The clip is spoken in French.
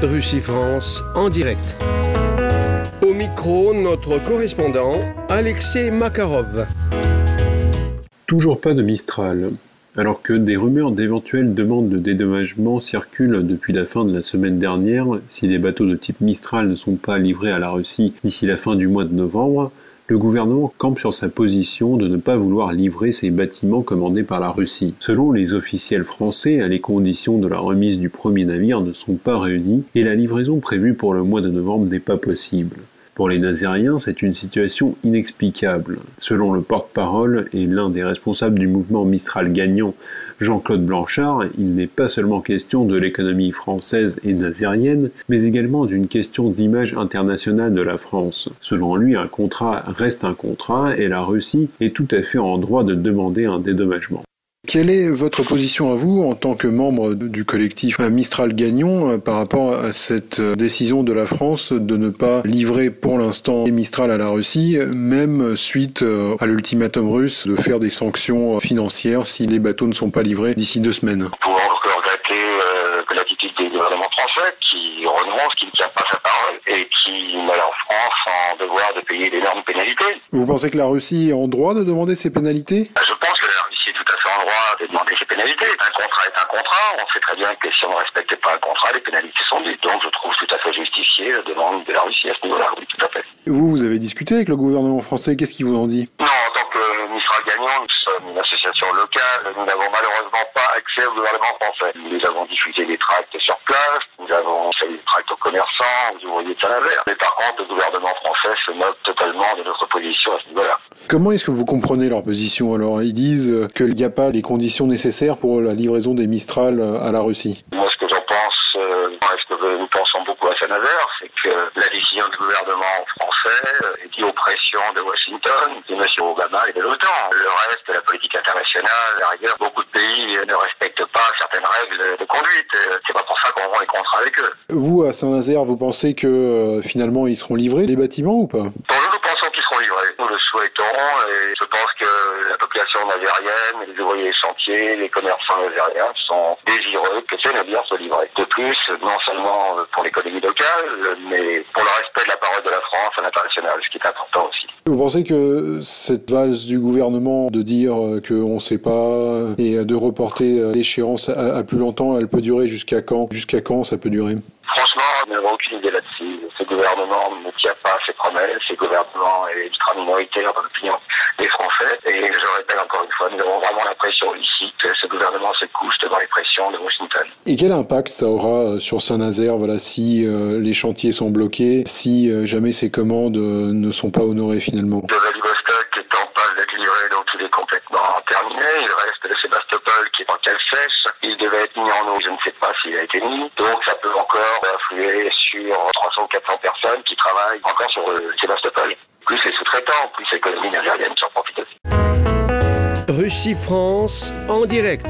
Russie-France en direct. Au micro, notre correspondant, Alexei Makarov. Toujours pas de Mistral. Alors que des rumeurs d'éventuelles demandes de dédommagement circulent depuis la fin de la semaine dernière, si les bateaux de type Mistral ne sont pas livrés à la Russie d'ici la fin du mois de novembre, le gouvernement campe sur sa position de ne pas vouloir livrer ces bâtiments commandés par la Russie. Selon les officiels français, les conditions de la remise du premier navire ne sont pas réunies et la livraison prévue pour le mois de novembre n'est pas possible. Pour les Nazériens, c'est une situation inexplicable. Selon le porte-parole et l'un des responsables du mouvement Mistral gagnant, Jean-Claude Blanchard, il n'est pas seulement question de l'économie française et nazérienne, mais également d'une question d'image internationale de la France. Selon lui, un contrat reste un contrat et la Russie est tout à fait en droit de demander un dédommagement. Quelle est votre position à vous, en tant que membre du collectif Mistral Gagnon, par rapport à cette décision de la France de ne pas livrer pour l'instant les Mistral à la Russie, même suite à l'ultimatum russe de faire des sanctions financières si les bateaux ne sont pas livrés d'ici 2 semaines? On peut encore regretter l'attitude des gouvernements français qui renoncent, qui ne tiennent pas sa parole et qui met la France en devoir de payer d'énormes pénalités. Vous pensez que la Russie est en droit de demander ces pénalités? Je pense que la Russie est tout à fait en droit de demander ces pénalités. Un contrat est un contrat. On sait très bien que si on ne respecte pas un contrat, les pénalités sont dues. Donc je trouve tout à fait justifié la demande de la Russie à ce niveau-là. Oui, tout à fait. Vous avez discuté avec le gouvernement français. Qu'est-ce qu'il vous en dit? Non, en tant que Mistral Gagnant, nous sommes une association locale. Nous n'avons malheureusement pas accès au gouvernement français. Nous avons diffusé des tracts sur place. Nous avons fait des tracts aux commerçants, aux ouvriers de Saint-Nazaire. Mais par contre, le gouvernement français se moque totalement de notre position à ce niveau-là. Comment est-ce que vous comprenez leur position? Alors, ils disent qu'il n'y a pas les conditions nécessaires pour la livraison des Mistral à la Russie. Moi, ce que j'en pense, est-ce que nous pensons beaucoup à Saint-Nazaire, c'est que la décision du gouvernement français est due aux pressions de Washington, de M. Obama et de l'OTAN. Le reste de la politique internationale, à la rigueur, beaucoup de pays ne respectent pas certaines règles de conduite. C'est pas pour ça qu'on rompt les contrats avec eux. Vous, à Saint-Nazaire, vous pensez que finalement ils seront livrés, les bâtiments, ou pas? Nous pensons qu'ils seront livrés. Nous le souhaitons et je pense que la population nazérienne, les ouvriers des chantiers, les commerçants nazériens sont désireux que ces navires soient livrés. De plus, non seulement pour l'économie locale, mais pour le respect de la parole de la France à l'international, ce qui est important aussi. Vous pensez que cette valse du gouvernement de dire qu'on ne sait pas et de reporter l'échéance à plus longtemps, elle peut durer jusqu'à quand? Jusqu'à quand ça peut durer? Franchement, nous n'avons aucune idée là-dessus. Ce gouvernement ne tient pas ses promesses. Ce gouvernement est ultra minoritaire dans l'opinion des Français. Et je répète encore une fois, nous avons vraiment l'impression ici que ce gouvernement se couche devant les pressions de Washington. Et quel impact ça aura sur Saint-Nazaire, voilà, si les chantiers sont bloqués, si jamais ces commandes ne sont pas honorées finalement? Le Vladivostok est en passe d'être livré, donc il est complètement terminé. Il reste le Sébastopol qui est en cale sèche. Il devait être mis en eau, je ne sais pas s'il a été mis. Donc ça peut encore influer sur 300 ou 400 personnes qui travaillent encore sur le Sébastopol. Plus les sous-traitants, plus l'économie nazérienne qui en profite aussi. Russie-France en direct.